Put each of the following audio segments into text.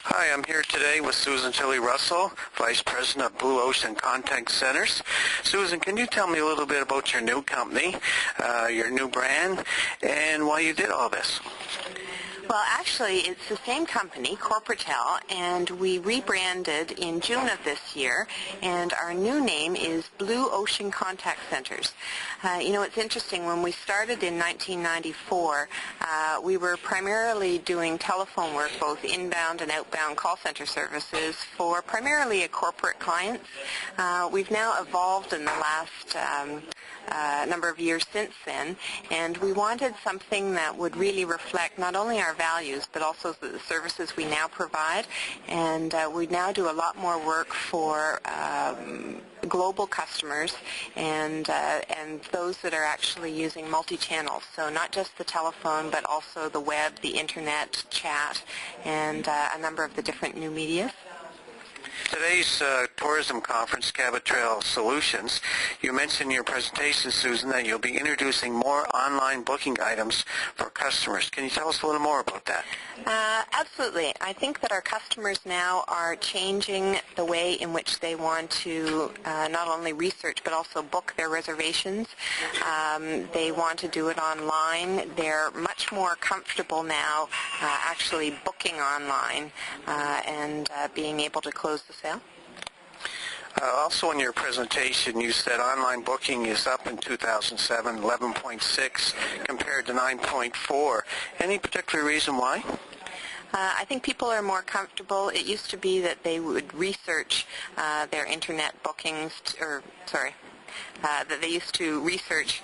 Hi, I'm here today with Susan Tilley Rusell, Vice President of Blue Ocean Contact Centers. Susan, can you tell me a little bit about your new company, your new brand, and why you did all this? Well, actually, it's the same company, Corporatel, and we rebranded in June of this year, and our new name is Blue Ocean Contact Centers. It's interesting, when we started in 1994, we were primarily doing telephone work, both inbound and outbound call center services for primarily a corporate clients. We've now evolved in the last number of years since then, and we wanted something that would really reflect not only our values but also the services we now provide, and we now do a lot more work for global customers and those that are actually using multi-channels, so not just the telephone but also the web, the internet, chat, and a number of the different new media. Today's tourism conference, Cabot Trail Solutions, you mentioned in your presentation, Susan, that you'll be introducing more online booking items for customers. Can you tell us a little more about that? Absolutely. I think that our customers now are changing the way in which they want to not only research but also book their reservations. They want to do it online. They're much more comfortable now actually booking online and being able to close the sale. Also in your presentation, you said online booking is up in 2007, 11.6 compared to 9.4. Any particular reason why? I think people are more comfortable. It used to be that they would research their internet bookings, that they used to research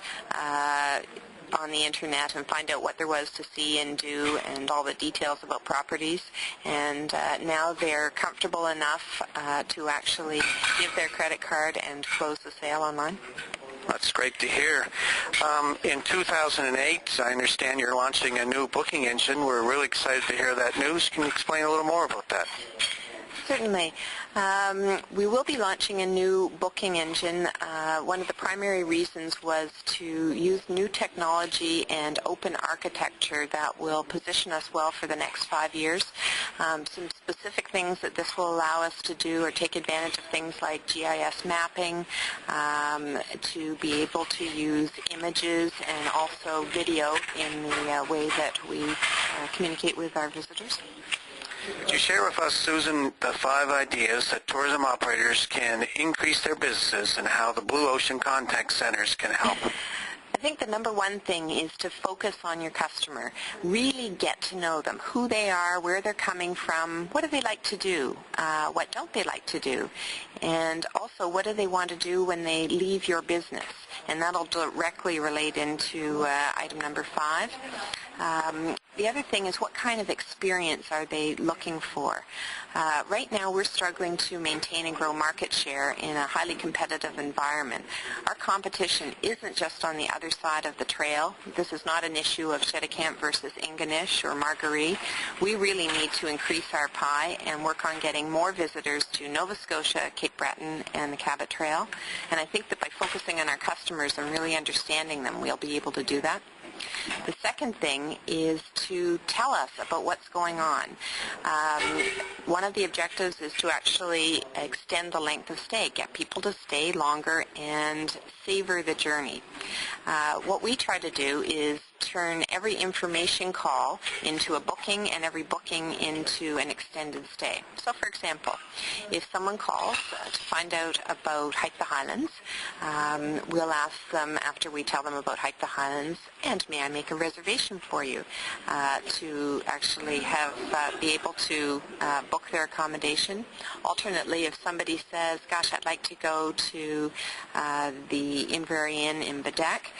on the internet and find out what there was to see and do and all the details about properties, and now they're comfortable enough to actually give their credit card and close the sale online. That's great to hear. In 2008, I understand you're launching a new booking engine. We're really excited to hear that news. Can you explain a little more about that? Certainly. We will be launching a new booking engine. One of the primary reasons was to use new technology and open architecture that will position us well for the next 5 years. Some specific things that this will allow us to do are take advantage of things like GIS mapping, to be able to use images and also video in the way that we communicate with our visitors. Could you share with us, Susan, the 5 ideas that tourism operators can increase their businesses and how the Blue Ocean Contact Centers can help? I think the number one thing is to focus on your customer. Really get to know them, who they are, where they're coming from, what do they like to do, what don't they like to do, and also what do they want to do when they leave your business. And that'll directly relate into item number 5. The other thing is, what kind of experience are they looking for? Right now we're struggling to maintain and grow market share in a highly competitive environment. Our competition isn't just on the other side of the trail. This is not an issue of Cheticamp versus Ingonish or Marguerite. We really need to increase our pie and work on getting more visitors to Nova Scotia, Cape Breton, and the Cabot Trail. And I think that by focusing on our customers and really understanding them, we'll be able to do that. The second thing is to tell us about what's going on. One of the objectives is to actually extend the length of stay, get people to stay longer and savor the journey. What we try to do is turn every information call into a booking and every booking into an extended stay. So, for example, if someone calls to find out about Hike the Highlands, we'll ask them, after we tell them about Hike the Highlands, and may I make a reservation for you, to actually be able to book their accommodation. Alternately, if somebody says, gosh, I'd like to go to the Inverary Inn in Bedeck,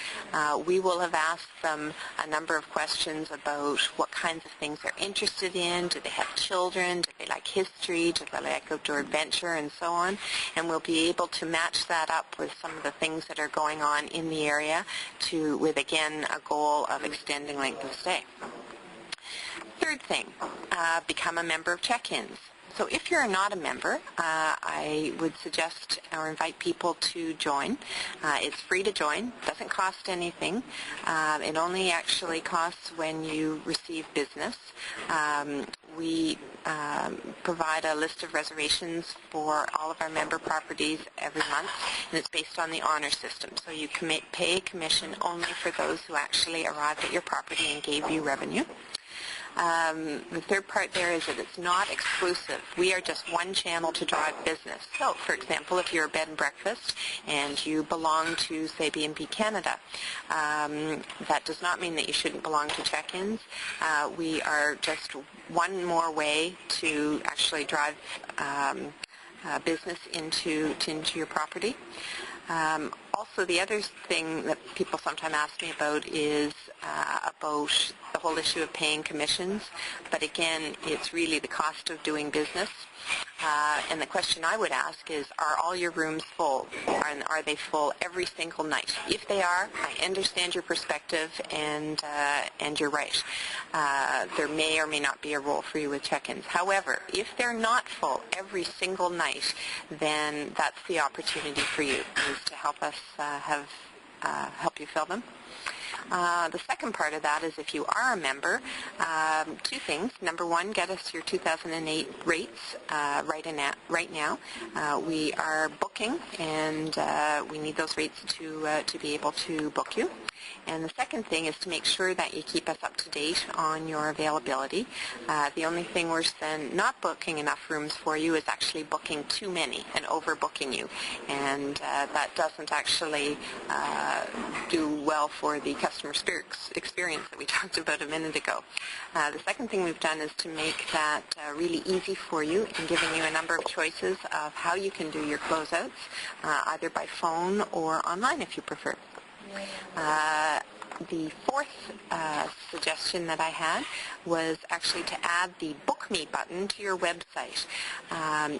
we will have asked them a number of questions about what kinds of things they're interested in. Do they have children? Do they like history? Do they like outdoor adventure? And so on. And we'll be able to match that up with some of the things that are going on in the area with, again, a goal of extending length of stay. Third thing, become a member of check-ins. So if you're not a member, I would suggest or invite people to join. It's free to join, doesn't cost anything. It only actually costs when you receive business. We provide a list of reservations for all of our member properties every month, and it's based on the honor system. So you pay a commission only for those who actually arrived at your property and gave you revenue. The third part there is that it's not exclusive. We are just one channel to drive business. So, for example, if you're a bed and breakfast and you belong to, say, B&B Canada, that does not mean that you shouldn't belong to check-ins. We are just one more way to actually drive business into your property. Also, the other thing that people sometimes ask me about is about the whole issue of paying commissions. But again, it's really the cost of doing business. And the question I would ask is, are all your rooms full? And are they full every single night? If they are, I understand your perspective, and you're right. There may or may not be a role for you with check-ins. However, if they're not full every single night, then that's the opportunity for you, is to help us help you fill them. The second part of that is, if you are a member, two things. Number one, get us your 2008 rates right now. We are booking, and we need those rates to be able to book you. And the second thing is to make sure that you keep us up to date on your availability. The only thing worse than not booking enough rooms for you is actually booking too many and overbooking you. And that doesn't actually do well for the customer experience that we talked about a minute ago. The second thing we've done is to make that really easy for you, and giving you a number of choices of how you can do your closeouts, either by phone or online if you prefer. The fourth suggestion that I had was actually to add the Book Me button to your website.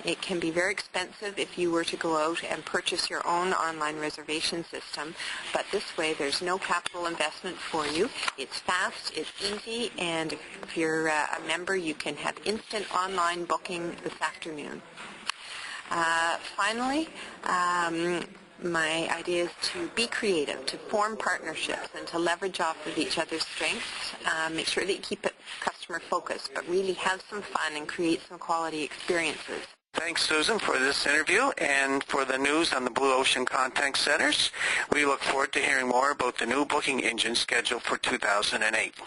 It can be very expensive if you were to go out and purchase your own online reservation system, but this way there's no capital investment for you. It's fast, it's easy, and if you're a member, you can have instant online booking this afternoon. Finally, my idea is to be creative, to form partnerships, and to leverage off of each other's strengths. Make sure that you keep it customer focused, but really have some fun and create some quality experiences. Thanks, Susan, for this interview and for the news on the Blue Ocean Contact Centers. We look forward to hearing more about the new booking engine scheduled for 2008.